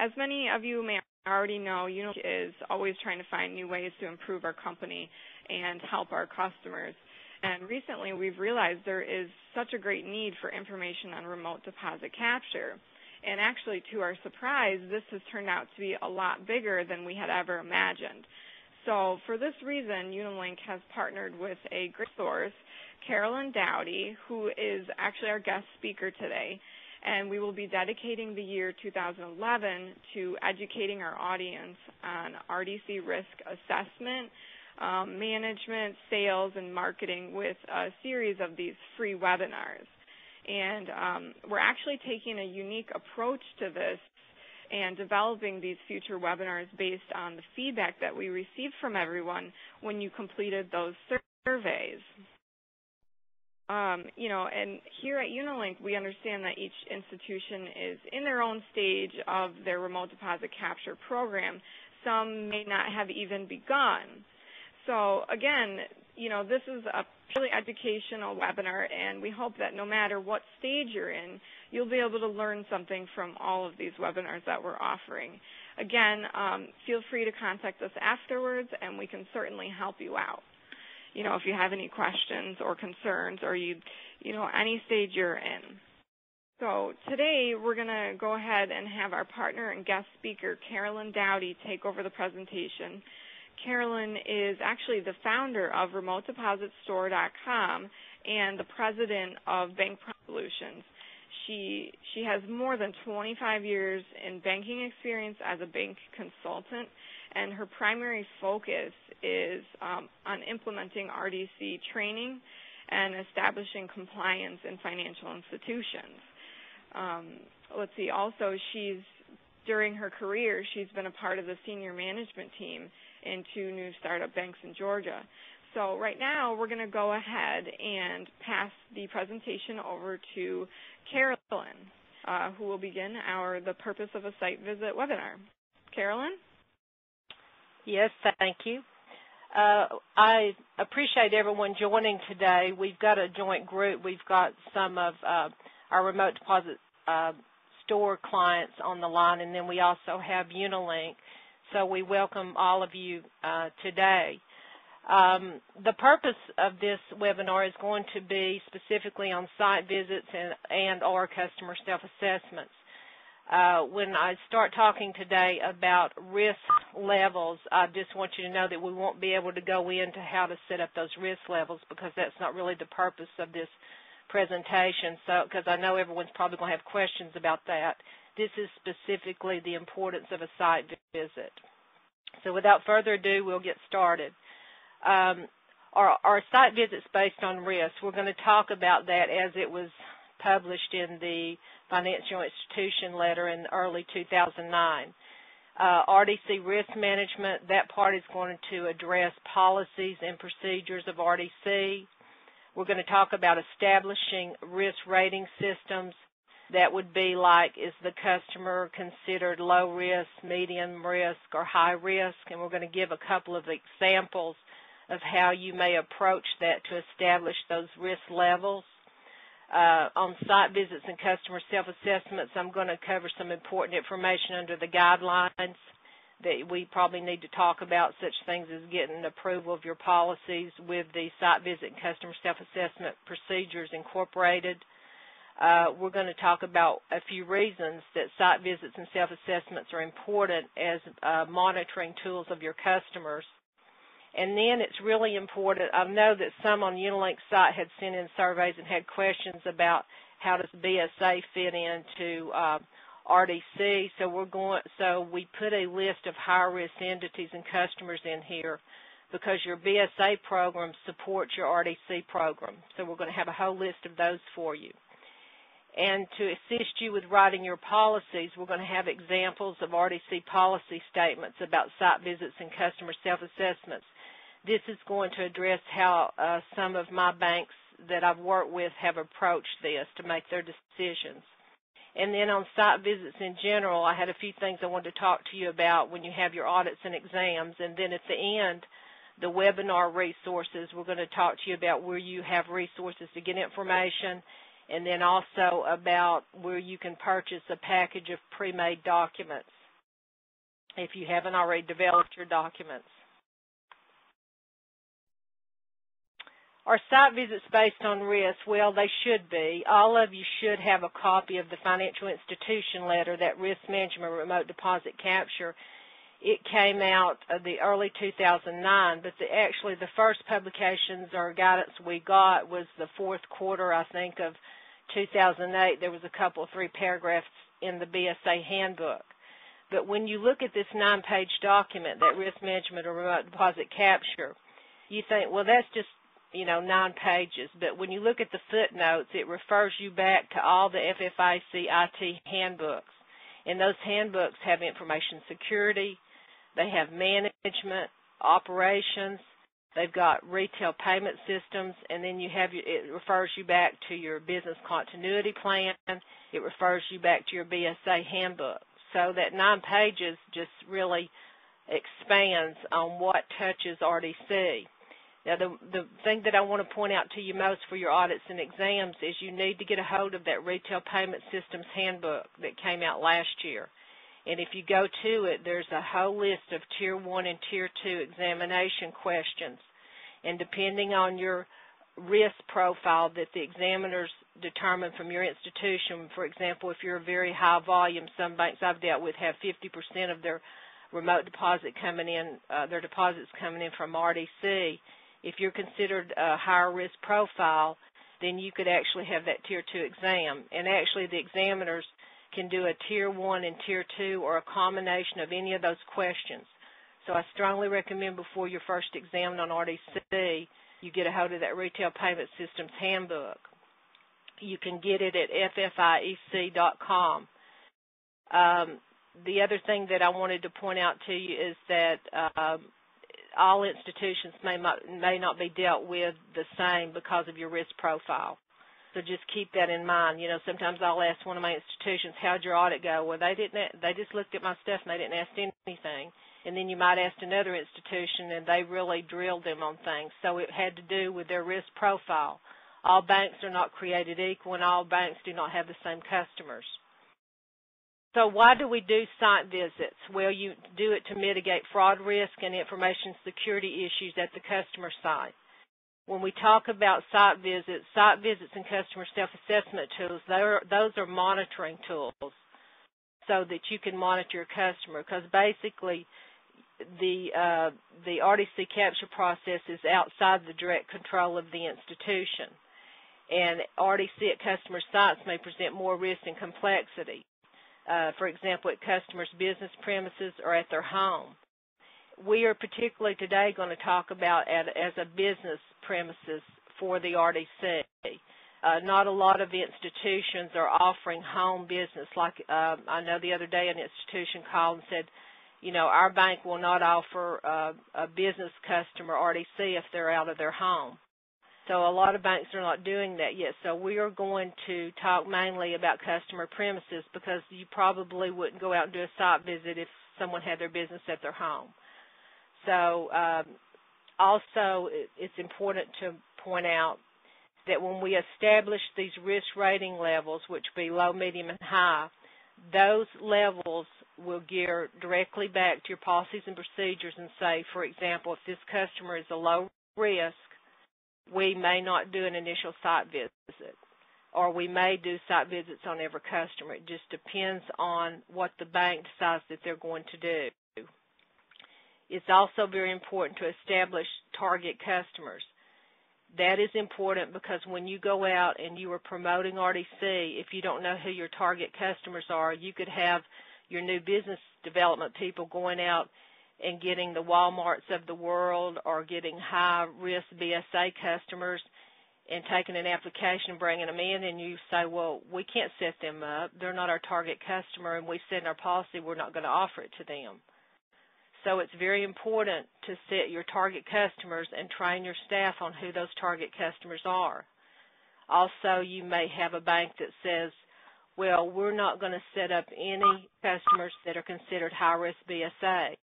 As many of you may already know, UniLink is always trying to find new ways to improve our company and help our customers. And recently we've realized there is such a great need for information on remote deposit capture. And actually, to our surprise, this has turned out to be a lot bigger than we had ever imagined. So for this reason, UniLink has partnered with a great source, Carolyn Dowdy, who is actually our guest speaker today. And we will be dedicating the year 2011 to educating our audience on RDC risk assessment, management, sales, and marketing with a series of these free webinars. And we're actually taking a unique approach to this and developing these future webinars based on the feedback that we received from everyone when you completed those surveys. And here at UniLink, we understand that each institution is in their own stage of their remote deposit capture program. Some may not have even begun. So again, this is a purely educational webinar, and we hope that no matter what stage you're in, you'll be able to learn something from all of these webinars that we're offering. Again, feel free to contact us afterwards, and we can certainly help you out. If you have any questions or concerns, or any stage you're in. So today we're going to go ahead and have our partner and guest speaker, Carolyn Dowdy, take over the presentation. Carolyn is actually the founder of RemoteDepositStore.com and the president of Bank Solutions. She has more than 25 years in banking experience as a bank consultant, and her primary focus is on implementing RDC training and establishing compliance in financial institutions. Also, during her career, she's been a part of the senior management team in 2 new startup banks in Georgia. So right now, we're going to go ahead and pass the presentation over to Carolyn, who will begin the Purpose of a Site Visit webinar. Carolyn? Yes, thank you. I appreciate everyone joining today. We've got a joint group. We've got some of our remote deposit store clients on the line, and then we also have UniLink. So we welcome all of you today. The purpose of this webinar is going to be specifically on site visits and or customer self-assessments. When I start talking today about risk levels, I just want you to know that we won't be able to go into how to set up those risk levels, because that's not really the purpose of this presentation, because I know everyone's probably going to have questions about that. This is specifically the importance of a site visit. So without further ado, we'll get started. Our site visit's based on risk. We're going to talk about that as it was published in the Financial Institution Letter in early 2009. RDC risk management, that part is going to address policies and procedures of RDC. We're going to talk about establishing risk rating systems. That would be like, is the customer considered low risk, medium risk, or high risk? And we're going to give a couple of examples of how you may approach that to establish those risk levels. On site visits and customer self-assessments, I'm going to cover some important information under the guidelines that we probably need to talk about, such things as getting approval of your policies with the site visit and customer self-assessment procedures incorporated. We're going to talk about a few reasons that site visits and self-assessments are important as monitoring tools of your customers. And then it's really important, I know that some on UniLink's site had sent in surveys and had questions about how does BSA fit into RDC. So we put a list of high-risk entities and customers in here because your BSA program supports your RDC program. So we're going to have a whole list of those for you. And to assist you with writing your policies, we're going to have examples of RDC policy statements about site visits and customer self-assessments. This is going to address how some of my banks that I've worked with have approached this to make their decisions. And then on site visits in general, I had a few things I wanted to talk to you about when you have your audits and exams. And then at the end, the webinar resources, we're going to talk to you about where you have resources to get information, and then also about where you can purchase a package of pre-made documents if you haven't already developed your documents. Are site visits based on risk? Well, they should be. All of you should have a copy of the financial institution letter, that risk management remote deposit capture. It came out the early 2009, but actually the first publications or guidance we got was the fourth quarter, I think, of 2008. There was a couple, 3 paragraphs in the BSA handbook. But when you look at this 9-page document, that risk management or remote deposit capture, you think, well, that's just 9 pages. But when you look at the footnotes, it refers you back to all the FFIC IT handbooks. And those handbooks have information security, they have management, operations, they've got retail payment systems, and then it refers you back to your business continuity plan, it refers you back to your BSA handbook. So that 9 pages just really expands on what touches RDC. Now, the thing that I want to point out to you most for your audits and exams is you need to get a hold of that Retail Payment Systems Handbook that came out last year. And if you go to it, there's a whole list of Tier 1 and Tier 2 examination questions. And depending on your risk profile that the examiners determine from your institution, for example, if you're a very high volume, some banks I've dealt with have 50% of their remote deposit coming in, their deposits coming in from RDC. If you're considered a higher risk profile, then you could actually have that Tier 2 exam. And actually the examiners can do a Tier 1 and Tier 2 or a combination of any of those questions. So I strongly recommend before your first exam on RDC, you get a hold of that Retail Payment Systems Handbook. You can get it at ffiec.com. The other thing that I wanted to point out to you is that all institutions may not be dealt with the same because of your risk profile. So just keep that in mind. Sometimes I'll ask one of my institutions, how'd your audit go? Well, they just looked at my stuff and they didn't ask anything. And then you might ask another institution and they really drilled them on things. So it had to do with their risk profile. All banks are not created equal and all banks do not have the same customers. So why do we do site visits? Well, you do it to mitigate fraud risk and information security issues at the customer site. When we talk about site visits and customer self-assessment tools, those are monitoring tools so that you can monitor your customer, because basically the RDC capture process is outside the direct control of the institution. And RDC at customer sites may present more risk and complexity. For example, at customers' business premises or at their home. We are particularly today going to talk about as a business premises for the RDC. Not a lot of the institutions are offering home business. Like I know the other day an institution called and said, our bank will not offer a business customer RDC if they're out of their home. So a lot of banks are not doing that yet. So we are going to talk mainly about customer premises, because you probably wouldn't go out and do a site visit if someone had their business at their home. So also it's important to point out that when we establish these risk rating levels, which be low, medium, and high, those levels will gear directly back to your policies and procedures and say, for example, if this customer is a low risk, we may not do an initial site visit, or we may do site visits on every customer. It just depends on what the bank decides that they're going to do. It's also very important to establish target customers. That is important because when you go out and you are promoting RDC, if you don't know who your target customers are, you could have your new business development people going out and getting the Walmarts of the world or getting high-risk BSA customers and taking an application and bringing them in, and you say, well, we can't set them up. They're not our target customer, and we said in our policy we're not going to offer it to them. So it's very important to set your target customers and train your staff on who those target customers are. Also, you may have a bank that says, well, we're not going to set up any customers that are considered high-risk BSA.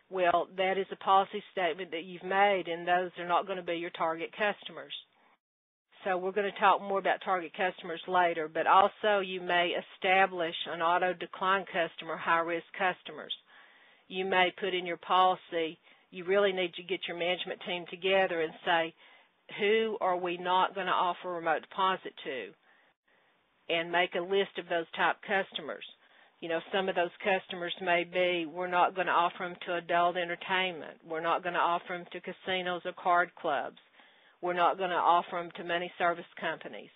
Well, that is a policy statement that you've made, and those are not going to be your target customers. So we're going to talk more about target customers later, but also you may establish an auto-decline customer, high-risk customers. you may put in your policy, you really need to get your management team together and say, who are we not going to offer remote deposit to? And make a list of those type customers. You know, some of those customers may be, we're not going to offer them to adult entertainment. We're not going to offer them to casinos or card clubs. We're not going to offer them to money service companies.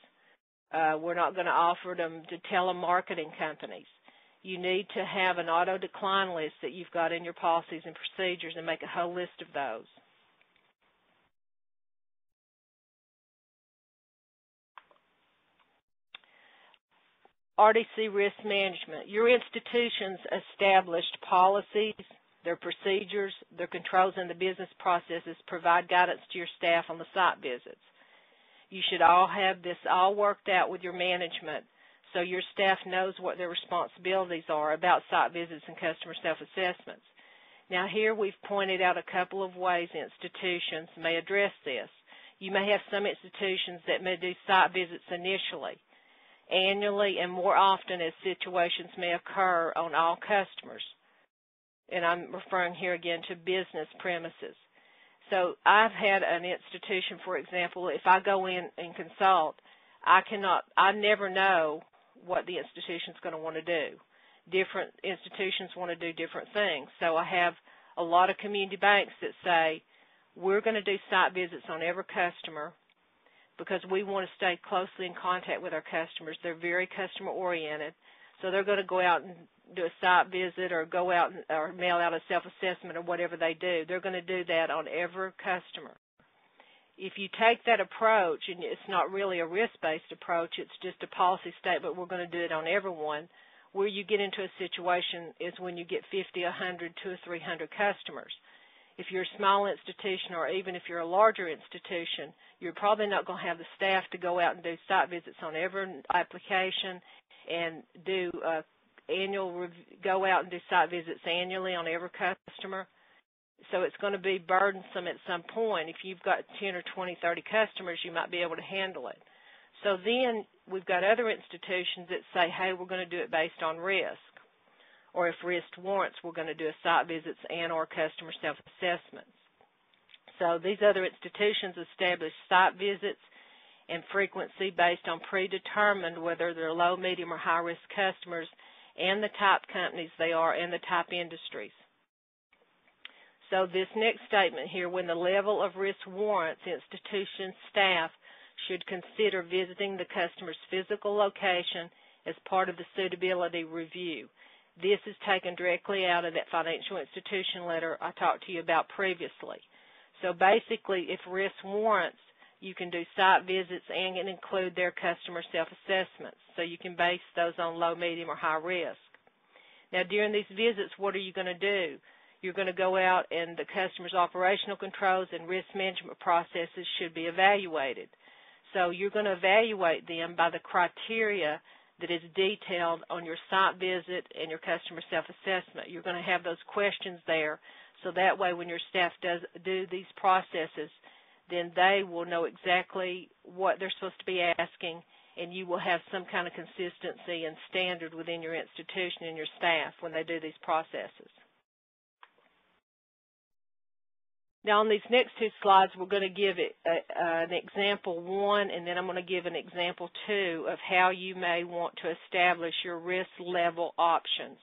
We're not going to offer them to telemarketing companies. You need to have an auto decline list that you've got in your policies and procedures and make a whole list of those. RDC risk management. Your institution's established policies, their procedures, their controls, and the business processes provide guidance to your staff on the site visits. You should all have this all worked out with your management so your staff knows what their responsibilities are about site visits and customer self-assessments. Now here we've pointed out a couple of ways institutions may address this. You may have some institutions that may do site visits initially, annually, and more often as situations may occur on all customers. And I'm referring here again to business premises. So I've had an institution, for example, if I go in and consult, I never know what the institution's going to want to do. Different institutions want to do different things. So I have a lot of community banks that say, we're going to do site visits on every customer because we want to stay closely in contact with our customers. They're very customer-oriented. So they're going to go out and do a site visit or go out or mail out a self-assessment or whatever they do. They're going to do that on every customer. If you take that approach, and it's not really a risk-based approach, it's just a policy statement, we're going to do it on everyone, where you get into a situation is when you get 50, 100, 200, or 300 customers. If you're a small institution or even if you're a larger institution, you're probably not going to have the staff to go out and do site visits on every application and do go out and do site visits annually on every customer. So it's going to be burdensome at some point. If you've got 10 or 20, 30 customers, you might be able to handle it. So then we've got other institutions that say, hey, we're going to do it based on risk. Or if risk warrants, we're going to do a site visits and or customer self-assessments. So these other institutions establish site visits and frequency based on predetermined whether they're low, medium, or high-risk customers and the type companies they are and the type industries. So this next statement here, when the level of risk warrants, institution staff should consider visiting the customer's physical location as part of the suitability review. This is taken directly out of that financial institution letter I talked to you about previously. So basically, if risk warrants, you can do site visits and include their customer self-assessments. So you can base those on low, medium, or high risk. Now, during these visits, what are you going to do? You're going to go out and the customer's operational controls and risk management processes should be evaluated. So you're going to evaluate them by the criteria that is detailed on your site visit and your customer self-assessment. You're going to have those questions there, so that way when your staff do these processes, then they will know exactly what they're supposed to be asking, and you will have some kind of consistency and standard within your institution and your staff when they do these processes. Now, on these next two slides, we're going to give an example 1, and then I'm going to give an example 2 of how you may want to establish your risk level options.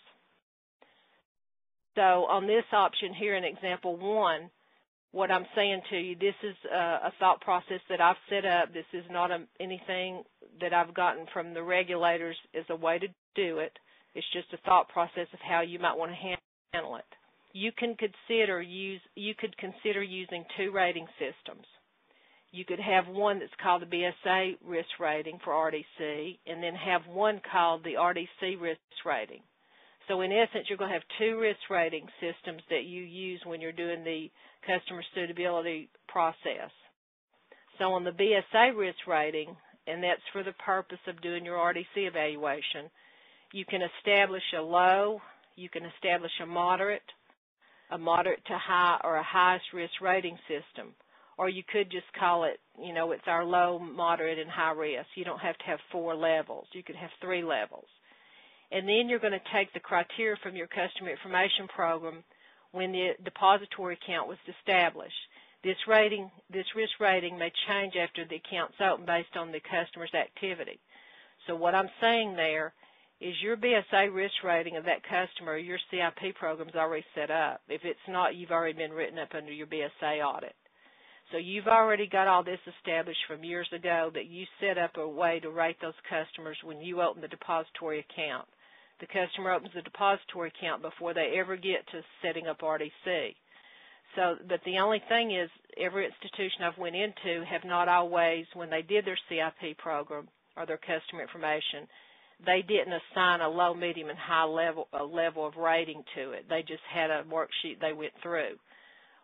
So on this option here in example 1, what I'm saying to you, this is a thought process that I've set up. This is not anything that I've gotten from the regulators as a way to do it. It's just a thought process of how you might want to handle it. You could consider using 2 rating systems. You could have one that's called the BSA risk rating for RDC, and then have one called the RDC risk rating. So in essence, you're going to have 2 risk rating systems that you use when you're doing the customer suitability process. So on the BSA risk rating, and that's for the purpose of doing your RDC evaluation, you can establish a low, you can establish a moderate to high, or a highest risk rating system. Or you could just call it, you know, it's our low, moderate, and high risk. You don't have to have 4 levels. You could have 3 levels. And then you're going to take the criteria from your customer information program when the depository account was established. This risk rating may change after the account's open based on the customer's activity. So what I'm saying there is your BSA risk rating of that customer, your CIP program is already set up. If it's not, you've already been written up under your BSA audit. So you've already got all this established from years ago that you set up a way to rate those customers when you open the depository account. The customer opens the depository account before they ever get to setting up RDC. So, but the only thing is, every institution I've went into have not always, when they did their CIP program or their customer information, they didn't assign a low, medium, and high level of rating to it. They just had a worksheet they went through.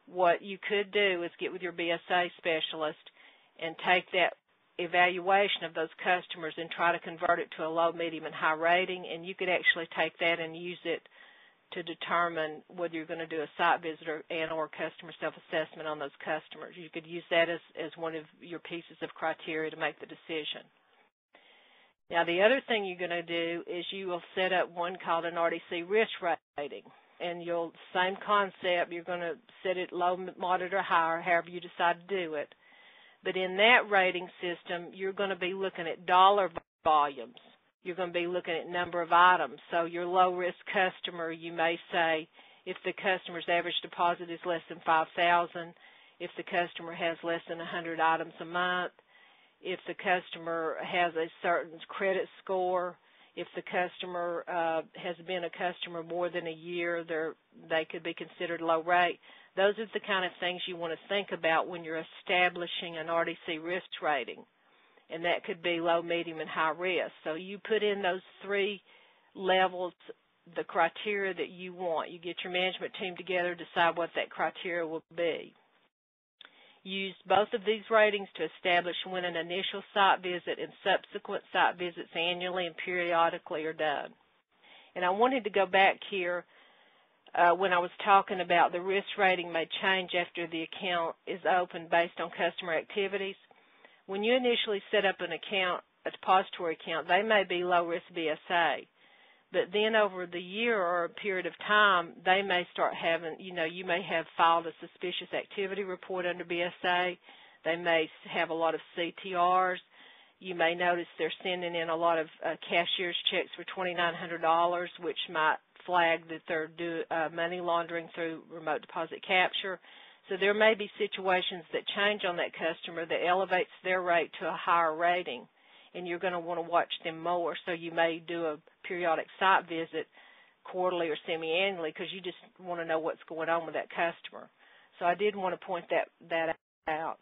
What you could do is get with your BSA specialist and take that evaluation of those customers and try to convert it to a low, medium, and high rating, and you could actually take that and use it to determine whether you're going to do a site visit or customer self-assessment on those customers. You could use that as one of your pieces of criteria to make the decision. Now, the other thing you're going to do is you will set up one called an RDC risk rating. And you'll, same concept, you're going to set it low, moderate, or higher, however you decide to do it. But in that rating system, you're going to be looking at dollar volumes. You're going to be looking at number of items. So your low-risk customer, you may say, if the customer's average deposit is less than $5,000, if the customer has less than 100 items a month, if the customer has a certain credit score, if the customer has been a customer more than a year, they could be considered low rate. Those are the kind of things you want to think about when you're establishing an RDC risk rating, and that could be low, medium, and high risk. So you put in those three levels, the criteria that you want. You get your management team together, decide what that criteria will be. Use both of these ratings to establish when an initial site visit and subsequent site visits annually and periodically are done. And I wanted to go back here when I was talking about the risk rating may change after the account is opened based on customer activities. When you initially set up an account, a depository account, they may be low-risk BSA. But then over the year or a period of time, they may start having, you may have filed a suspicious activity report under BSA. They may have a lot of CTRs. You may notice they're sending in a lot of cashier's checks for $2,900, which might flag that they're doing money laundering through remote deposit capture. So there may be situations that change on that customer that elevates their rate to a higher rating, and you're going to want to watch them more. So you may do a periodic site visit quarterly or semi-annually because you just want to know what's going on with that customer. So I did want to point that out.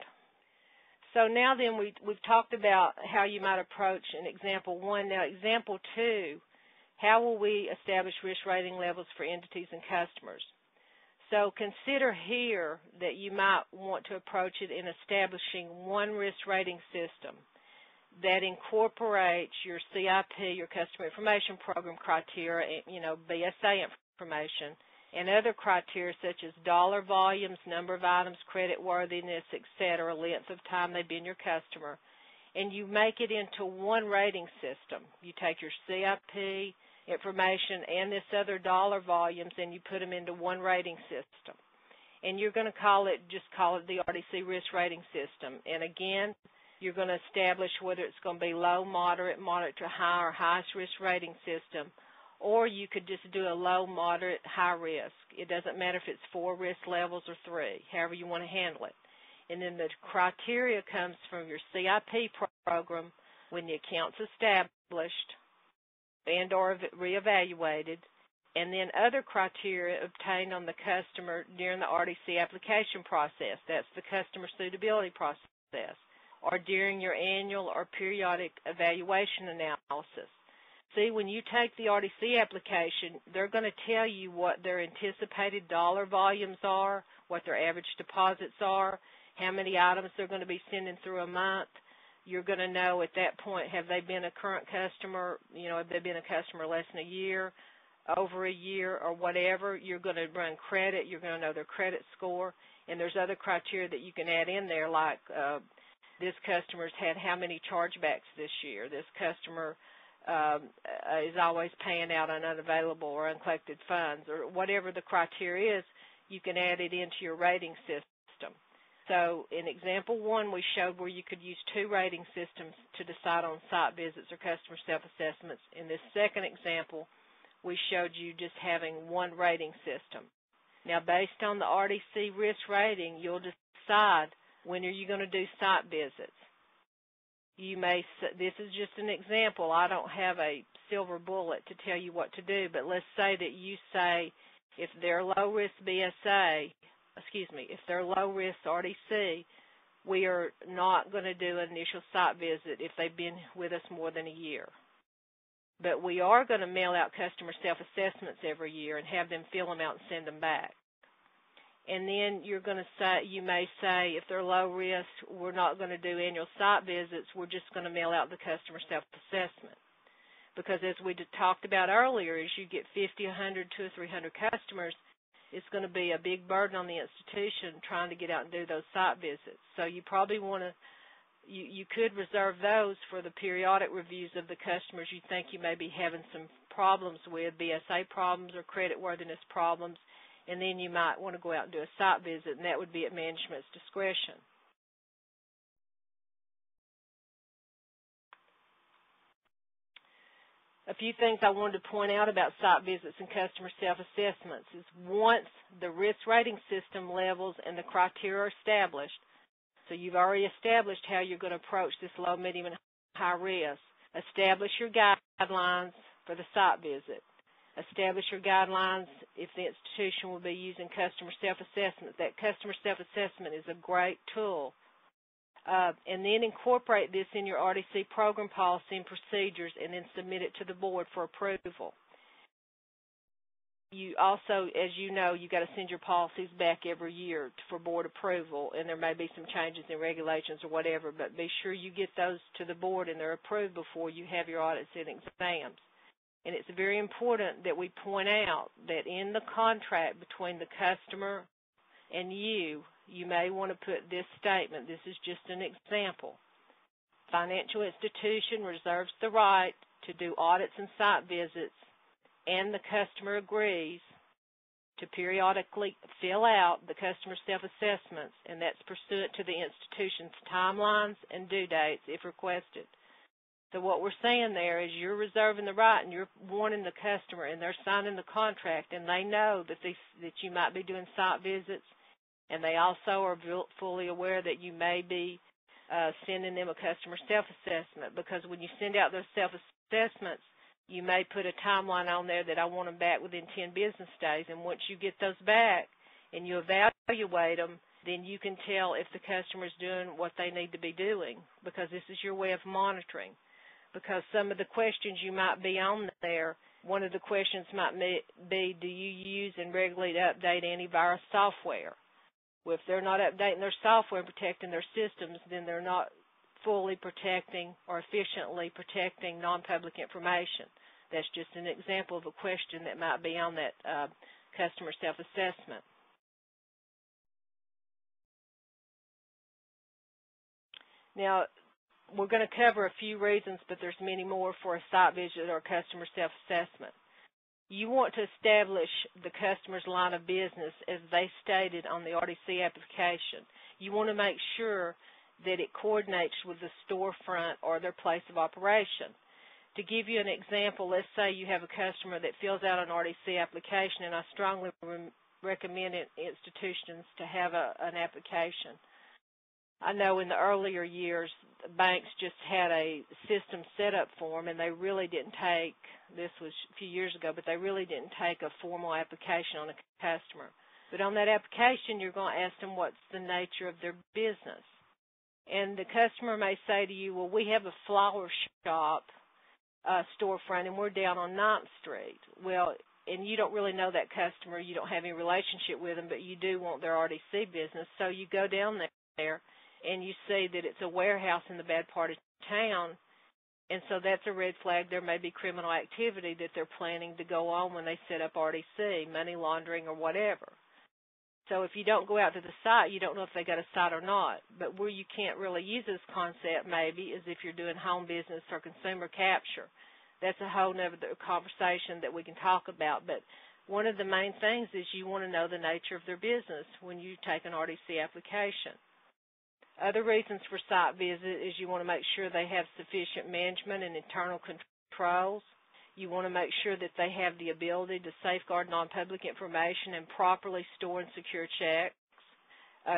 So now then we've talked about how you might approach an example one. Now example two, how will we establish risk rating levels for entities and customers? So consider here that you might want to approach it in establishing one risk rating system that incorporates your CIP, your Customer Information Program criteria, BSA information, and other criteria such as dollar volumes, number of items, credit worthiness, etc., length of time they've been your customer, and you make it into one rating system. You take your CIP information and this other dollar volumes and you put them into one rating system. And you're going to just call it the RDC risk rating system. And again, you're going to establish whether it's going to be low, moderate, moderate to high, or highest risk rating system, or you could just do a low, moderate, high risk. It doesn't matter if it's 4 risk levels or 3, however you want to handle it. And then the criteria comes from your CIP program when the account's established and or reevaluated, and then other criteria obtained on the customer during the RDC application process. That's the customer suitability process, or during your annual or periodic evaluation analysis. See, when you take the RDC application, they're going to tell you what their anticipated dollar volumes are, what their average deposits are, how many items they're going to be sending through a month. You're going to know at that point, have they been a current customer, have they been a customer less than a year, over a year, or whatever. You're going to run credit. You're going to know their credit score. And there's other criteria that you can add in there, like this customer's had how many chargebacks this year. This customer is always paying out on unavailable or uncollected funds, or whatever the criteria is. you can add it into your rating system. So in example 1, we showed where you could use 2 rating systems to decide on site visits or customer self-assessments. In this second example, we showed you just having 1 rating system. Now, based on the RDC risk rating, you'll decide when are you going to do site visits. You may, this is just an example. I don't have a silver bullet to tell you what to do, but let's say that you say if they're low-risk BSA, if they're low-risk RDC, we are not going to do an initial site visit if they've been with us more than a year. But we are going to mail out customer self-assessments every year and have them fill them out and send them back. And then you're going to say, you may say, if they're low risk, we're not going to do annual site visits. We're just going to mail out the customer self-assessment. Because as we talked about earlier, as you get 50, 100, 200, or 300 customers, it's going to be a big burden on the institution trying to get out and do those site visits. So you probably want to, you could reserve those for the periodic reviews of the customers you think you may be having some problems with, BSA problems or creditworthiness problems, and then you might want to go out and do a site visit, and that would be at management's discretion. A few things I wanted to point out about site visits and customer self-assessments is once the risk rating system levels and the criteria are established, so you've already established how you're going to approach this low, medium, and high risk, establish your guidelines for the site visit. Establish your guidelines if the institution will be using customer self-assessment. That customer self-assessment is a great tool. And then incorporate this in your RDC program policy and procedures and then submit it to the board for approval. You also, as you know, you've got to send your policies back every year for board approval, and there may be some changes in regulations or whatever, but be sure you get those to the board and they're approved before you have your audits and exams. And it's very important that we point out that in the contract between the customer and you may want to put this statement. This is just an example. Financial institution reserves the right to do audits and site visits, and the customer agrees to periodically fill out the customer self-assessments, and that's pursuant to the institution's timelines and due dates if requested. So what we're saying there is you're reserving the right and you're warning the customer, and they're signing the contract, and they know that you might be doing site visits, and they also are fully aware that you may be sending them a customer self-assessment, because when you send out those self-assessments, you may put a timeline on there that I want them back within 10 business days, and once you get those back and you evaluate them, then you can tell if the customer is doing what they need to be doing, because this is your way of monitoring. Because some of the questions you might be on there, one of the questions might be, do you use and regularly update antivirus software? Well, if they're not updating their software and protecting their systems, then they're not fully protecting or efficiently protecting non-public information. That's just an example of a question that might be on that customer self-assessment. Now, we're going to cover a few reasons, but there's many more for a site visit or customer self-assessment. You want to establish the customer's line of business as they stated on the RDC application. You want to make sure that it coordinates with the storefront or their place of operation. To give you an example, let's say you have a customer that fills out an RDC application, and I strongly recommend institutions to have an application. I know in the earlier years, banks just had a system set up for them, and they really didn't take, this was a few years ago, but they really didn't take a formal application on a customer. But on that application, you're going to ask them what's the nature of their business. And the customer may say to you, well, we have a flower shop storefront, and we're down on 9th Street. Well, and you don't really know that customer, you don't have any relationship with them, but you do want their RDC business, so you go down there and you see that it's a warehouse in the bad part of town, and so that's a red flag. There may be criminal activity that they're planning to go on when they set up RDC, money laundering or whatever. So if you don't go out to the site, you don't know if they got a site or not. But where you can't really use this concept maybe is if you're doing home business or consumer capture. That's a whole other conversation that we can talk about. But One of the main things is you want to know the nature of their business when you take an RDC application. Other reasons for site visit is you want to make sure they have sufficient management and internal controls. You want to make sure that they have the ability to safeguard non-public information and properly store and secure checks.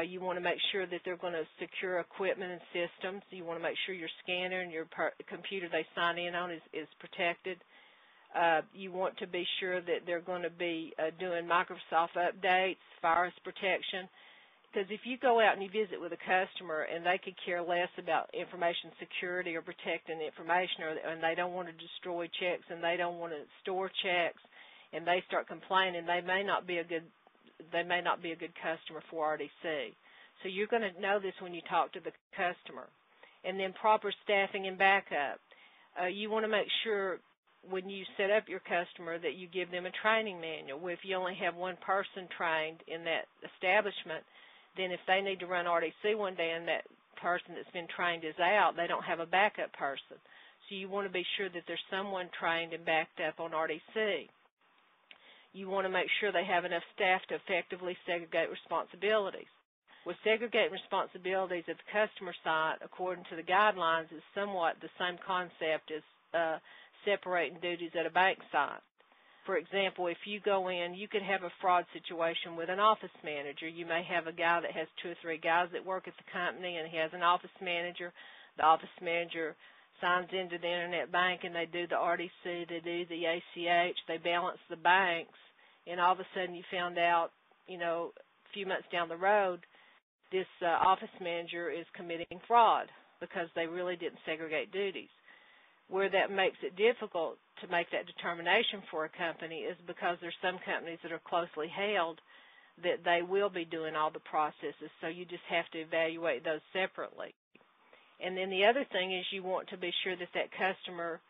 You want to make sure that they're going to secure equipment and systems. You want to make sure your scanner and your computer they sign in on is protected. You want to be sure that they're going to be doing Microsoft updates, virus protection. Because if you go out and you visit with a customer and they could care less about information security or protecting information, and they don't want to destroy checks and they don't want to store checks, and they start complaining, they may not be a good customer for RDC. So you're going to know this when you talk to the customer. And then proper staffing and backup. You want to make sure when you set up your customer that you give them a training manual. If you only have one person trained in that establishment, then if they need to run RDC one day and that person that's been trained is out, they don't have a backup person. So you want to be sure that there's someone trained and backed up on RDC. You want to make sure they have enough staff to effectively segregate responsibilities. With segregating responsibilities at the customer site, according to the guidelines, is somewhat the same concept as separating duties at a bank site. For example, if you go in, you could have a fraud situation with an office manager. You may have a guy that has 2 or 3 guys that work at the company, and he has an office manager. The office manager signs into the internet bank, and they do the RDC, they do the ACH, they balance the banks, and all of a sudden you found out, a few months down the road, this office manager is committing fraud because they really didn't segregate duties. Where that makes it difficult to make that determination for a company is because there's some companies that are closely held that they will be doing all the processes, so you just have to evaluate those separately. And then the other thing is you want to be sure that that customer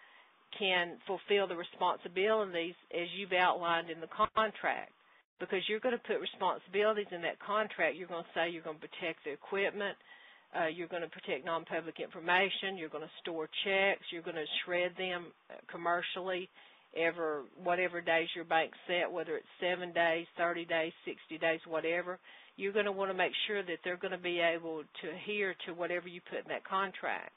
can fulfill the responsibilities as you've outlined in the contract, because you're going to put responsibilities in that contract. You're going to say you're going to protect the equipment, you're going to protect non-public information, you're going to store checks, you're going to shred them commercially whatever days your bank set, whether it's 7 days, 30 days, 60 days, whatever. You're going to want to make sure that they're going to be able to adhere to whatever you put in that contract.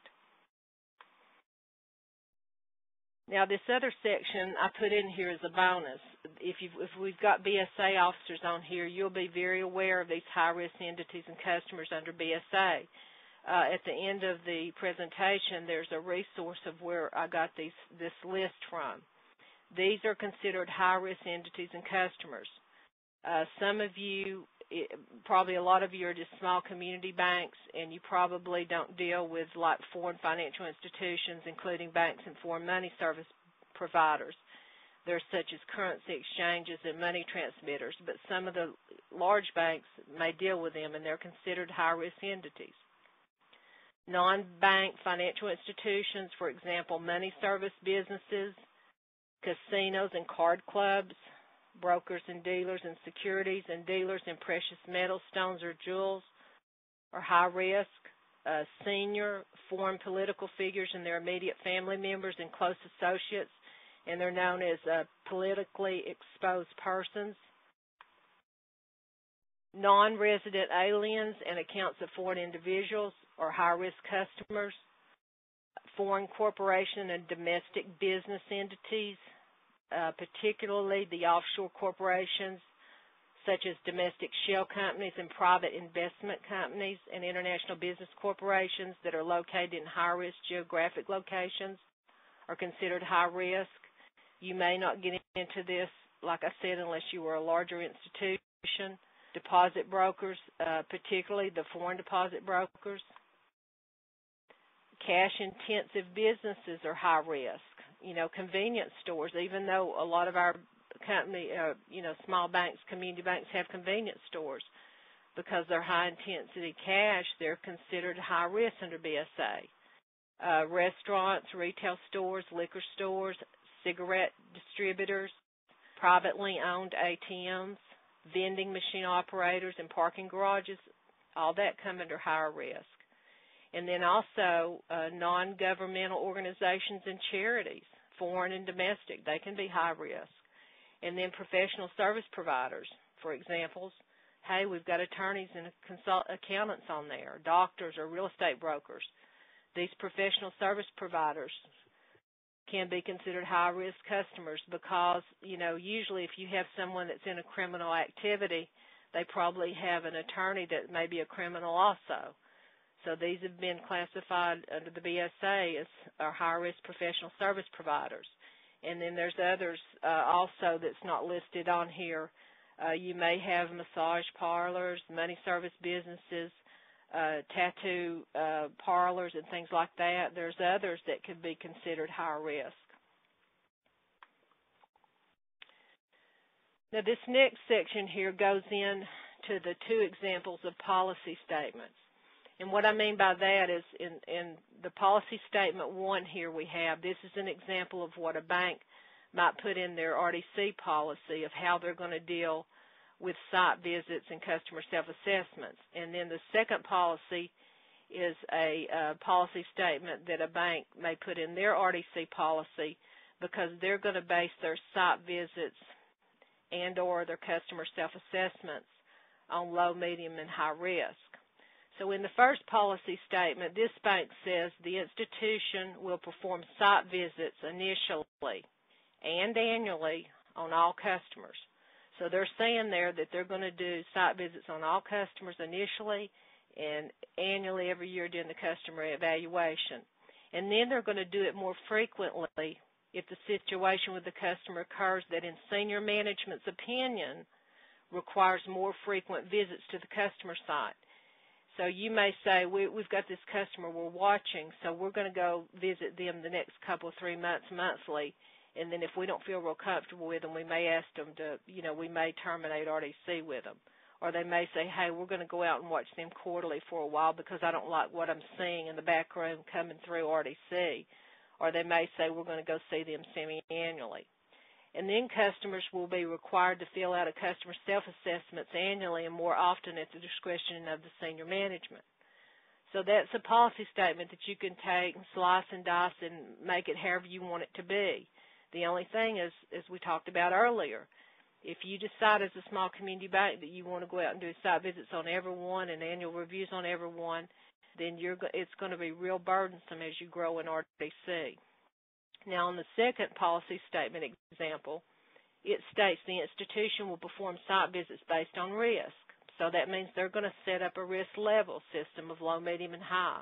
Now, this other section I put in here as a bonus. If we've got BSA officers on here, you'll be very aware of these high-risk entities and customers under BSA. At the end of the presentation, there's a resource of where I got this list from. These are considered high-risk entities and customers. Some of you, probably a lot of you are just small community banks, and you probably don't deal with like foreign financial institutions, including banks and foreign money service providers. They're such as currency exchanges and money transmitters, but some of the large banks may deal with them, and they're considered high-risk entities. Non-bank financial institutions, for example, money service businesses, casinos and card clubs, brokers and dealers in securities and dealers in precious metals, stones, or jewels are high risk. Senior foreign political figures and their immediate family members and close associates, and they're known as politically exposed persons. Non-resident aliens and accounts of foreign individuals are high-risk customers. Foreign corporation and domestic business entities, particularly the offshore corporations such as domestic shell companies and private investment companies and international business corporations that are located in high-risk geographic locations are considered high risk. You may not get into this, like I said, unless you were a larger institution. Deposit brokers, particularly the foreign deposit brokers. Cash-intensive businesses are high risk. Convenience stores, even though a lot of our company, small banks, community banks have convenience stores, because they're high-intensity cash, they're considered high risk under BSA. Restaurants, retail stores, liquor stores, cigarette distributors, privately owned ATMs, vending machine operators and parking garages, all that come under higher risk. And then also non-governmental organizations and charities, foreign and domestic, they can be high risk. And then professional service providers, for examples, hey, we've got attorneys and accountants on there, doctors or real estate brokers. These professional service providers can be considered high-risk customers because, usually if you have someone that's in a criminal activity, they probably have an attorney that may be a criminal also. So these have been classified under the BSA as our high-risk professional service providers. And then there's others also that's not listed on here. You may have massage parlors, money service businesses, tattoo parlors and things like that. There's others that could be considered high risk. Now this next section here goes into the two examples of policy statements. And what I mean by that is in the policy statement 1 here we have, this is an example of what a bank might put in their RDC policy of how they're going to deal with site visits and customer self-assessments. And then the second policy is a policy statement that a bank may put in their RDC policy because they're going to base their site visits and or their customer self-assessments on low, medium, and high risk. So in the first policy statement, this bank says the institution will perform site visits initially and annually on all customers. So they're saying there that they're going to do site visits on all customers initially and annually every year during the customer evaluation. And then they're going to do it more frequently if the situation with the customer occurs that in senior management's opinion requires more frequent visits to the customer site. So you may say, we've got this customer we're watching, so we're going to go visit them the next couple, 3 months, monthly, and then if we don't feel real comfortable with them, we may ask them to, we may terminate RDC with them. Or they may say, hey, we're going to go out and watch them quarterly for a while because I don't like what I'm seeing in the back room coming through RDC. Or they may say, we're going to go see them semi-annually. And then customers will be required to fill out a customer self-assessments annually and more often at the discretion of the senior management. So that's a policy statement that you can take and slice and dice and make it however you want it to be. The only thing is, as we talked about earlier, if you decide as a small community bank that you want to go out and do site visits on everyone and annual reviews on everyone, then it's going to be real burdensome as you grow in RDC. Now, on the second policy statement example, it states the institution will perform site visits based on risk. So that means they're going to set up a risk level system of low, medium, and high.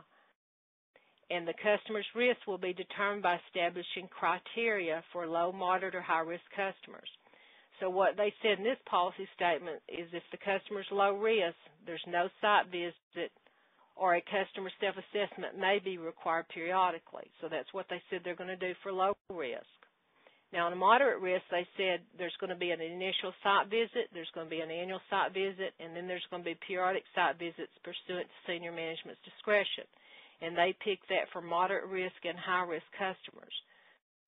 And the customer's risk will be determined by establishing criteria for low, moderate, or high-risk customers. So what they said in this policy statement is if the customer's low risk, there's no site visit or a customer self-assessment may be required periodically. So that's what they said they're going to do for low risk. Now, on a moderate risk, they said there's going to be an initial site visit, there's going to be an annual site visit, and then there's going to be periodic site visits pursuant to senior management's discretion. And they picked that for moderate risk and high-risk customers,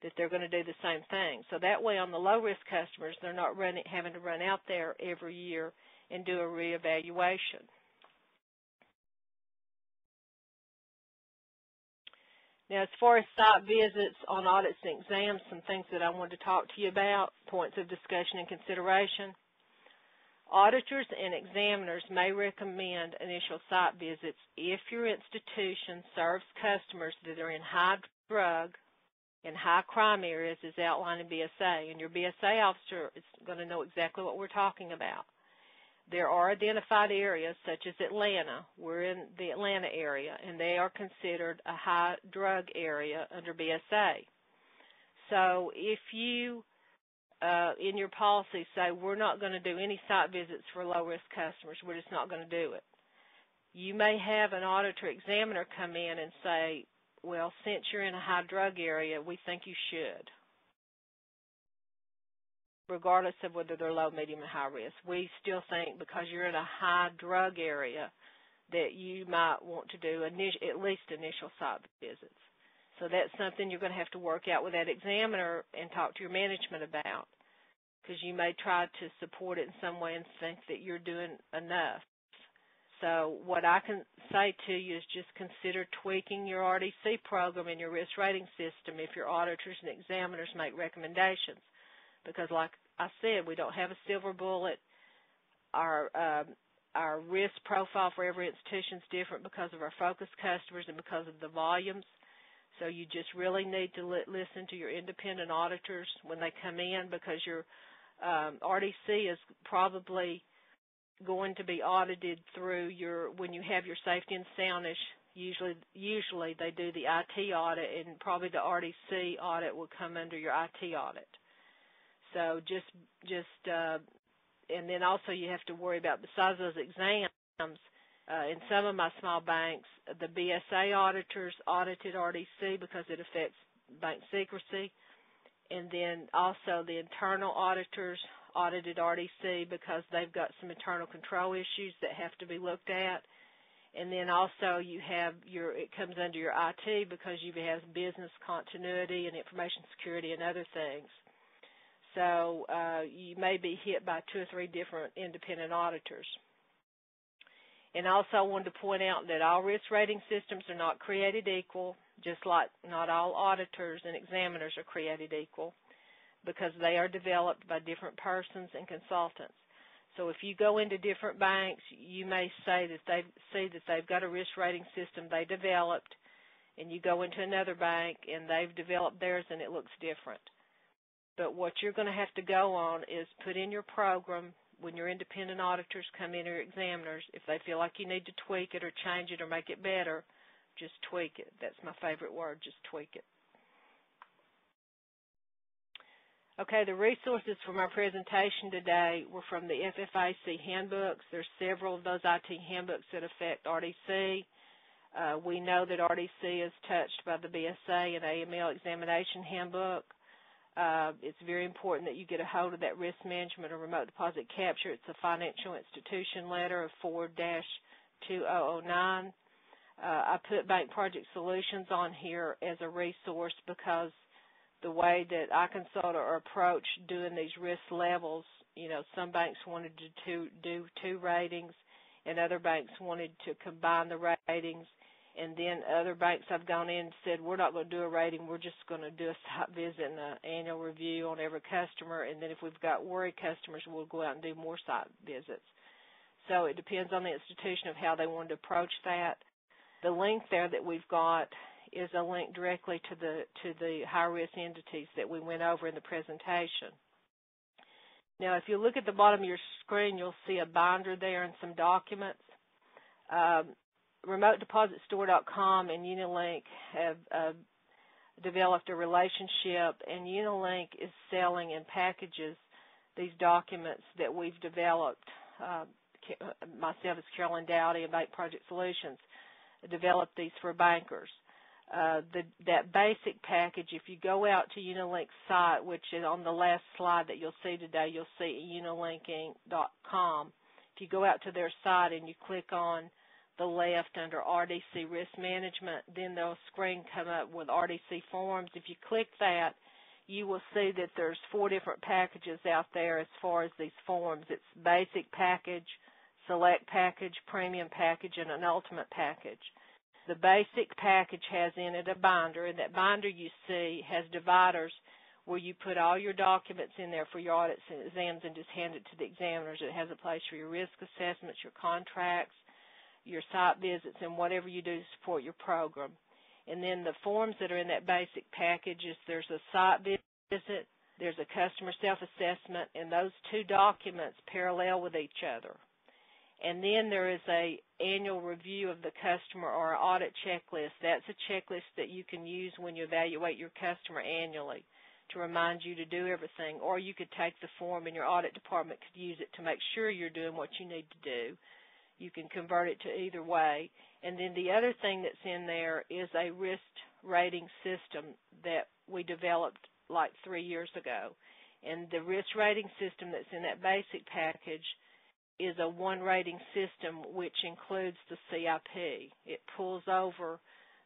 that they're going to do the same thing. So that way on the low-risk customers, they're not having to run out there every year and do a reevaluation. Now, as far as site visits on audits and exams, some things that I wanted to talk to you about, points of discussion and consideration. Auditors and examiners may recommend initial site visits if your institution serves customers that are in high drug and high crime areas as outlined in BSA. And your BSA officer is going to know exactly what we're talking about. There are identified areas such as Atlanta. We're in the Atlanta area, and they are considered a high drug area under BSA. So if you, in your policy, say we're not going to do any site visits for low-risk customers, we're just not going to do it, you may have an auditor examiner come in and say, well, since you're in a high drug area, we think you should, regardless of whether they're low, medium, or high risk. We still think because you're in a high drug area that you might want to do at least initial site visits. So that's something you're going to have to work out with that examiner and talk to your management about, because you may try to support it in some way and think that you're doing enough. So what I can say to you is just consider tweaking your RDC program and your risk rating system if your auditors and examiners make recommendations. because, like I said, we don't have a silver bullet. Our risk profile for every institution is different because of our focus customers and because of the volumes. So you just really need to listen to your independent auditors when they come in, because your RDC is probably going to be audited through when you have your safety and soundness. Usually they do the IT audit, and probably the RDC audit will come under your IT audit. So and then also you have to worry about, besides those exams, in some of my small banks, the BSA auditors audited RDC because it affects bank secrecy. And then also the internal auditors audited RDC because they've got some internal control issues that have to be looked at. And then also you have it comes under your IT because you have business continuity and information security and other things. So you may be hit by 2 or 3 different independent auditors. And also I wanted to point out that all risk rating systems are not created equal, just like not all auditors and examiners are created equal, because they are developed by different persons and consultants. So if you go into different banks, you may say that they've got a risk rating system they developed, and you go into another bank and they've developed theirs and it looks different. But what you're going to have to go on is put in your program when your independent auditors come in, or your examiners, if they feel like you need to tweak it or change it or make it better, just tweak it. That's my favorite word, just tweak it. Okay, the resources from our presentation today were from the FFIC handbooks. There's several of those IT handbooks that affect RDC. We know that RDC is touched by the BSA and AML examination handbook. It's very important that you get a hold of that risk management or remote deposit capture. It's a financial institution letter of 4-2009. I put Bank Project Solutions on here as a resource because the way that I consult or approach doing these risk levels, some banks wanted to do 2 ratings, and other banks wanted to combine the ratings. And then other banks I've gone in and said, we're not going to do a rating, we're just going to do a site visit and an annual review on every customer, and then if we've got worried customers, we'll go out and do more site visits. So it depends on the institution of how they want to approach that. The link there that we've got is a link directly to the high-risk entities that we went over in the presentation. Now, if you look at the bottom of your screen, you'll see a binder there and some documents. RemoteDepositStore.com and UniLink have developed a relationship, and UniLink is selling in packages these documents that we've developed. Myself as Carolyn Dowdy of Bank Project Solutions developed these for bankers. That basic package, if you go out to UniLink's site, which is on the last slide that you'll see today, you'll see UniLinkInc.com. If you go out to their site and you click on the left under RDC Risk Management, then there'll screen come up with RDC Forms. If you click that, you will see that there's 4 different packages out there as far as these forms. It's Basic Package, Select Package, Premium Package, and an Ultimate Package. The Basic Package has in it a binder, and that binder you see has dividers where you put all your documents in there for your audits and exams and just hand it to the examiners. It has a place for your risk assessments, your contracts, your site visits, and whatever you do to support your program. And then the forms that are in that basic package is there's a site visit, there's a customer self-assessment, and those 2 documents parallel with each other. And then there is a annual review of the customer or an audit checklist. That's a checklist that you can use when you evaluate your customer annually to remind you to do everything. Or you could take the form and your audit department could use it to make sure you're doing what you need to do. You can convert it to either way. And then the other thing that's in there is a risk rating system that we developed like 3 years ago. And the risk rating system that's in that basic package is a 1 rating system which includes the CIP. It pulls over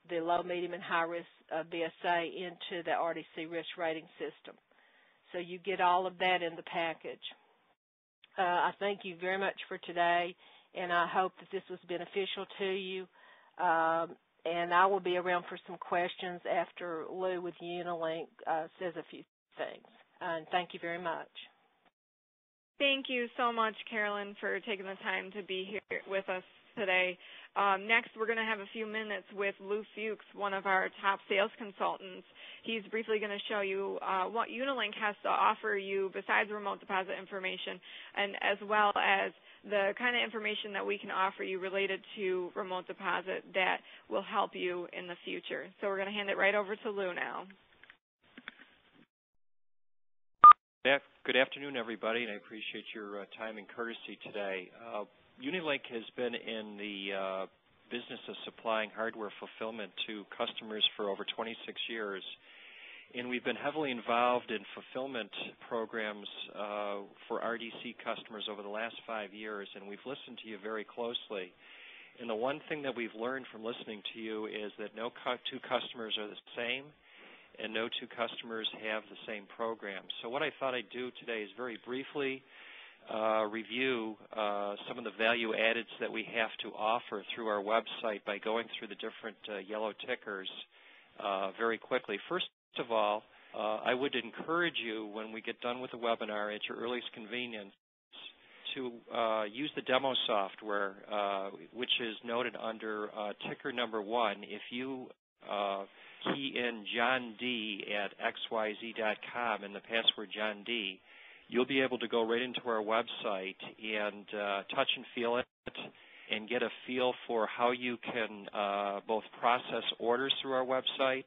the low, medium, and high risk BSA into the RDC risk rating system. So you get all of that in the package. I thank you very much for today, and I hope that this was beneficial to you. And I will be around for some questions after Lou with UniLink says a few things. And thank you very much. Thank you so much, Carolyn, for taking the time to be here with us today. Next, we're going to have a few minutes with Lou Fuchs, one of our top sales consultants. He's briefly going to show you what UniLink has to offer you besides remote deposit information, and as well as the kind of information that we can offer you related to remote deposit that will help you in the future. So we're going to hand it right over to Lou now. Good afternoon, everybody, and I appreciate your time and courtesy today. UniLink has been in the business of supplying hardware fulfillment to customers for over 26 years, and we've been heavily involved in fulfillment programs for RDC customers over the last 5 years, and we've listened to you very closely. And the one thing that we've learned from listening to you is that no two customers are the same, and no two customers have the same program. So what I thought I'd do today is very briefly review some of the value addeds that we have to offer through our website by going through the different yellow tickers very quickly. First of all, I would encourage you, when we get done with the webinar at your earliest convenience, to use the demo software, which is noted under ticker number 1. If you key in John D at xyz.com and the password John D, you'll be able to go right into our website and touch and feel it and get a feel for how you can both process orders through our website,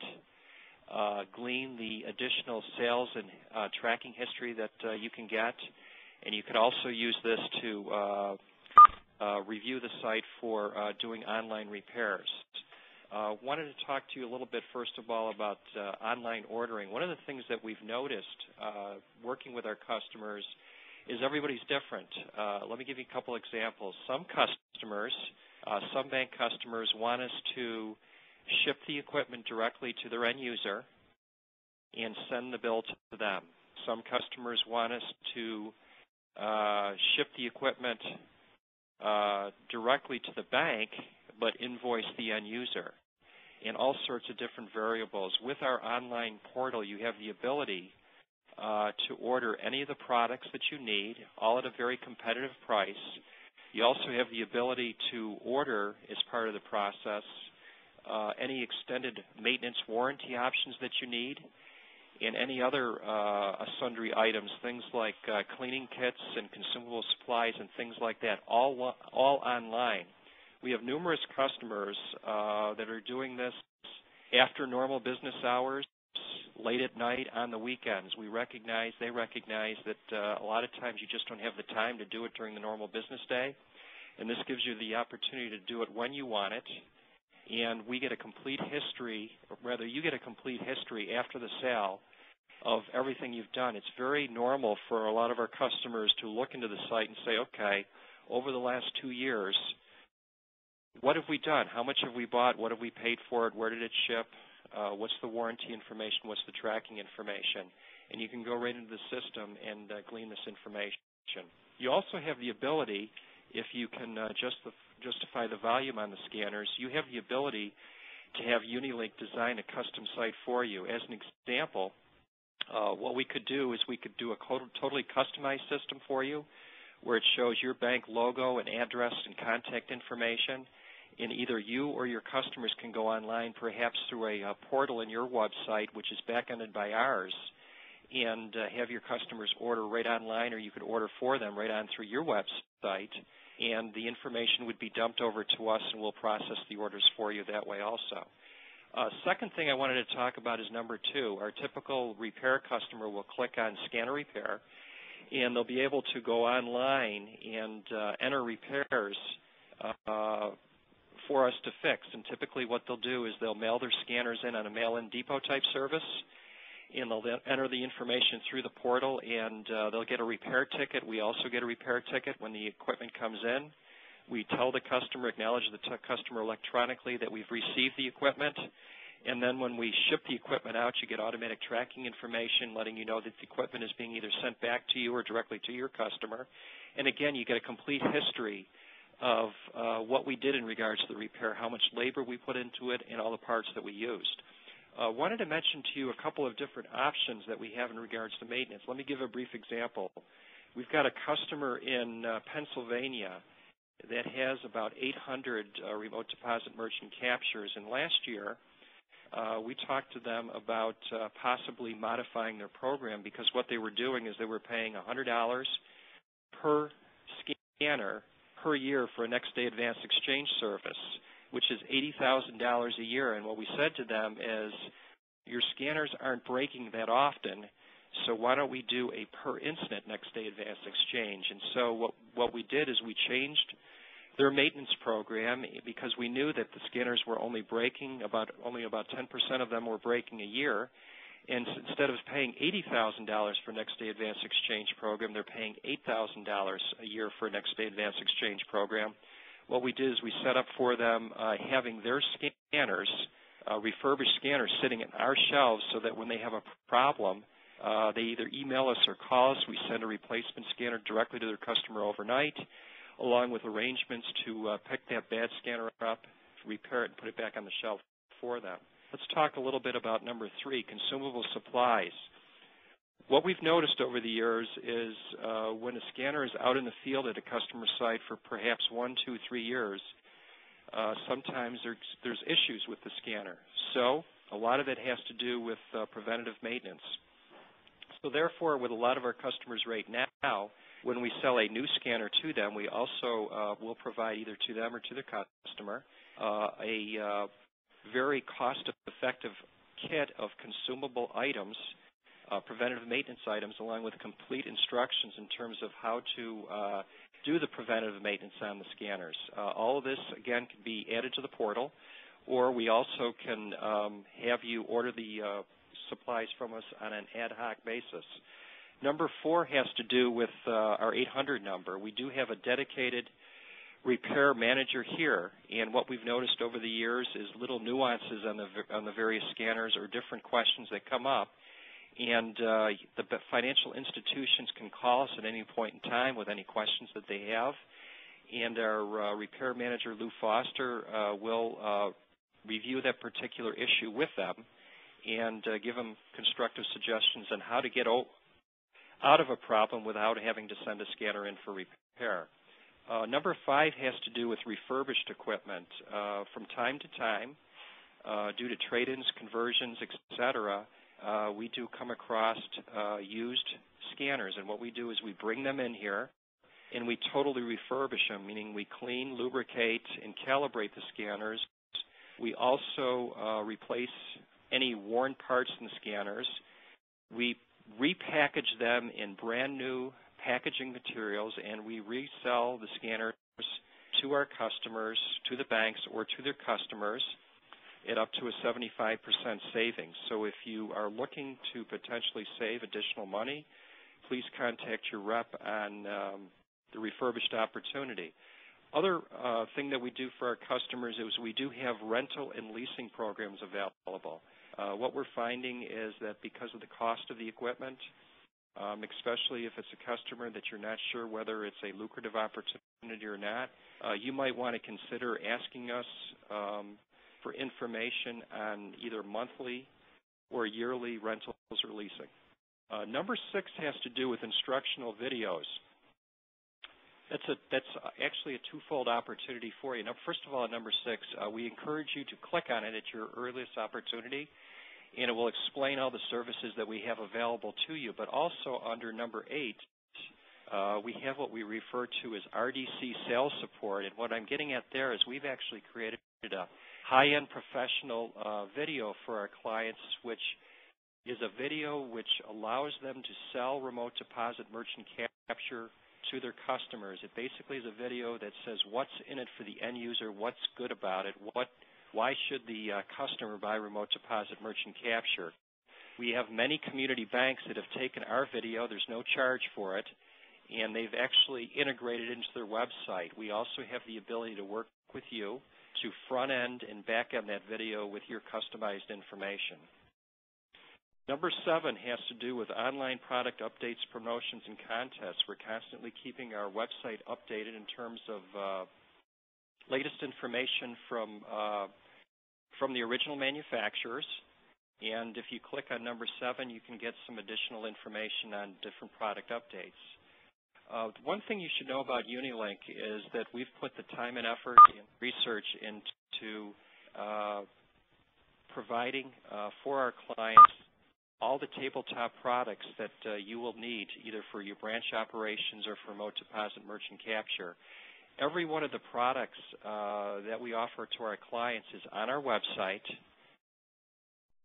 glean the additional sales and tracking history that you can get, and you could also use this to review the site for doing online repairs. Wanted to talk to you a little bit, first of all, about online ordering. One of the things that we've noticed working with our customers is everybody's different. Let me give you a couple examples. Some customers, some bank customers, want us to ship the equipment directly to their end user and send the bill to them. Some customers want us to ship the equipment directly to the bank but invoice the end user, and all sorts of different variables. With our online portal, you have the ability to order any of the products that you need, all at a very competitive price. You also have the ability to order, as part of the process, any extended maintenance warranty options that you need, and any other sundry items, things like cleaning kits and consumable supplies and things like that, all online. We have numerous customers that are doing this after normal business hours, late at night, on the weekends. They recognize that a lot of times you just don't have the time to do it during the normal business day, and this gives you the opportunity to do it when you want it. And we get a complete history, or rather you get a complete history after the sale of everything you've done. It's very normal for a lot of our customers to look into the site and say, okay, over the last 2 years, what have we done? How much have we bought? What have we paid for it? Where did it ship? What's the warranty information? What's the tracking information? And you can go right into the system and glean this information. You also have the ability, if you can justify the volume on the scanners, you have the ability to have UniLink design a custom site for you. As an example, what we could do is we could do a totally customized system for you where it shows your bank logo and address and contact information, and either you or your customers can go online, perhaps through a portal in your website, which is back-ended by ours, and have your customers order right online, or you could order for them right on through your website, and the information would be dumped over to us, and we'll process the orders for you that way also. Second thing I wanted to talk about is number 2. Our typical repair customer will click on Scanner Repair, and they'll be able to go online and enter repairs for us to fix. And typically what they'll do is they'll mail their scanners in on a mail-in depot type service, and they'll then enter the information through the portal, and they'll get a repair ticket. We also get a repair ticket when the equipment comes in. We tell the customer, acknowledge the customer electronically that we've received the equipment, and then when we ship the equipment out, you get automatic tracking information letting you know that the equipment is being either sent back to you or directly to your customer. And again, you get a complete history of what we did in regards to the repair, how much labor we put into it, and all the parts that we used. Wanted to mention to you a couple of different options that we have in regards to maintenance. Let me give a brief example. We've got a customer in Pennsylvania that has about 800 remote deposit merchant captures, and last year we talked to them about possibly modifying their program, because what they were doing is they were paying $100 per scanner per year for a next-day advanced exchange service, which is $80,000 a year. And what we said to them is, your scanners aren't breaking that often, so why don't we do a per-incident next-day advanced exchange? And so what we did is we changed their maintenance program, because we knew that the scanners were only breaking, only about 10% of them were breaking a year. And instead of paying $80,000 for next-day advanced exchange program, they're paying $8,000 a year for a next-day advanced exchange program. What we did is we set up for them having their scanners, refurbished scanners, sitting in our shelves, so that when they have a problem, they either email us or call us. We send a replacement scanner directly to their customer overnight, along with arrangements to pick that bad scanner up, repair it, and put it back on the shelf for them. Let's talk a little bit about number 3, consumable supplies. What we've noticed over the years is when a scanner is out in the field at a customer site for perhaps 1, 2, 3 years, sometimes there's issues with the scanner. So a lot of it has to do with preventative maintenance. So therefore, with a lot of our customers right now, when we sell a new scanner to them, we also will provide either to them or to the customer a very cost-effective kit of consumable items, preventative maintenance items, along with complete instructions in terms of how to do the preventative maintenance on the scanners. All of this, again, can be added to the portal, or we also can have you order the supplies from us on an ad hoc basis. Number 4 has to do with our 800 number. We do have a dedicated repair manager here, and what we've noticed over the years is little nuances on the various scanners or different questions that come up, and the financial institutions can call us at any point in time with any questions that they have, and our repair manager, Lou Foster, will review that particular issue with them and give them constructive suggestions on how to get out of a problem without having to send a scanner in for repair. Number 5 has to do with refurbished equipment. From time to time, due to trade-ins, conversions, etc., we do come across used scanners, and what we do is we bring them in here and we totally refurbish them, meaning we clean, lubricate, and calibrate the scanners. We also replace any worn parts in the scanners. We repackage them in brand new packaging materials, and we resell the scanners to our customers, to the banks, or to their customers at up to a 75% savings. So if you are looking to potentially save additional money, please contact your rep on the refurbished opportunity. Other thing that we do for our customers is we do have rental and leasing programs available. What we're finding is that because of the cost of the equipment, especially if it's a customer that you're not sure whether it's a lucrative opportunity or not, you might want to consider asking us for information on either monthly or yearly rentals or leasing. Number 6 has to do with instructional videos. That's actually a twofold opportunity for you. Now, first of all, at number 6, we encourage you to click on it at your earliest opportunity, and it will explain all the services that we have available to you. But also under number 8, we have what we refer to as RDC sales support. And what I'm getting at there is we've actually created a high-end professional video for our clients, which is a video which allows them to sell remote deposit merchant capture to their customers. It basically is a video that says what's in it for the end user, what's good about it, why should the customer buy remote deposit merchant capture. We have many community banks that have taken our video. There's no charge for it, and they've actually integrated it into their website. We also have the ability to work with you to front-end and back-end that video with your customized information. Number 7 has to do with online product updates, promotions, and contests. We're constantly keeping our website updated in terms of latest information from the original manufacturers, And if you click on number 7, you can get some additional information on different product updates. One thing you should know about UniLink is that we've put the time and effort and research into providing for our clients all the tabletop products that you will need either for your branch operations or for remote deposit merchant capture. Every one of the products that we offer to our clients is on our website,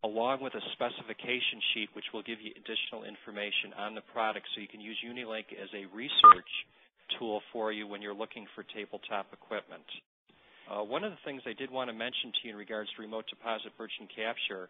along with a specification sheet which will give you additional information on the product, so you can use UniLink as a research tool for you when you're looking for tabletop equipment. One of the things I did want to mention to you in regards to remote deposit merchant capture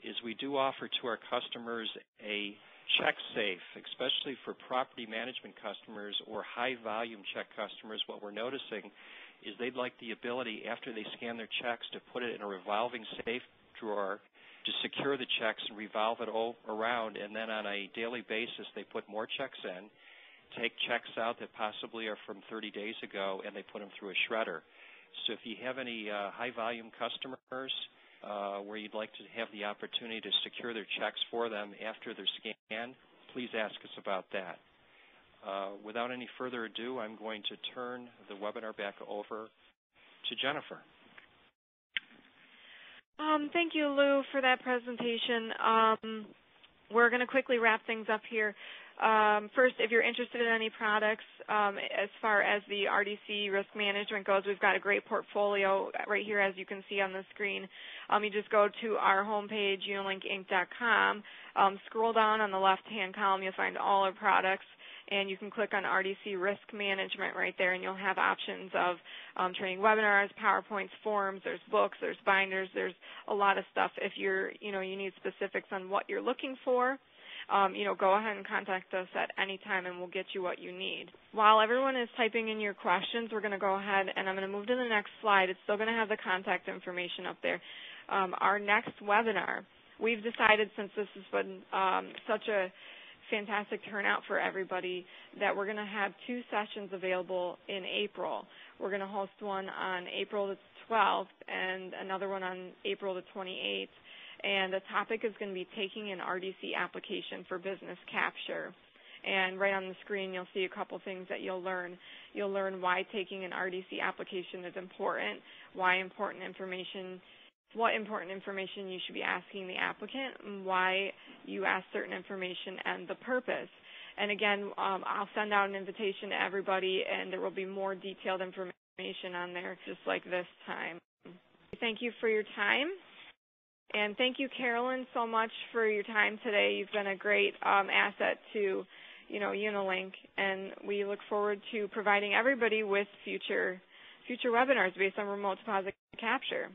is we do offer to our customers a check safe, especially for property management customers or high volume check customers. What we're noticing is they'd like the ability, after they scan their checks, to put it in a revolving safe drawer to secure the checks and revolve it all around, and then on a daily basis they put more checks in, take checks out that possibly are from 30 days ago, and they put them through a shredder. So if you have any high-volume customers where you'd like to have the opportunity to secure their checks for them after they're scanned, please ask us about that. Without any further ado, I'm going to turn the webinar back over to Jennifer. Thank you, Lou, for that presentation. We're going to quickly wrap things up here. First, if you're interested in any products, as far as the RDC risk management goes, we've got a great portfolio right here, as you can see on the screen. You just go to our homepage, UniLinkInc.com. Scroll down on the left-hand column, you'll find all our products, and you can click on RDC risk management right there, and you'll have options of training webinars, PowerPoints, forms, there's books, there's binders, there's a lot of stuff. If you need specifics on what you're looking for, go ahead and contact us at any time, and we'll get you what you need. While everyone is typing in your questions, we're going to go ahead, and I'm going to move to the next slide. It's still going to have the contact information up there. Our next webinar, we've decided, since this has been such a fantastic turnout for everybody, that we're going to have 2 sessions available in April. We're going to host one on April the 12th and another one on April the 28th. And the topic is going to be taking an RDC application for business capture. And right on the screen, you'll see a couple things that you'll learn. You'll learn why taking an RDC application is important, what important information you should be asking the applicant, and why you ask certain information, and the purpose. And again, I'll send out an invitation to everybody, and there will be more detailed information on there, just like this time. Thank you for your time. And thank you, Carolyn, so much for your time today. You've been a great asset to, UniLink, and we look forward to providing everybody with future webinars based on remote deposit capture.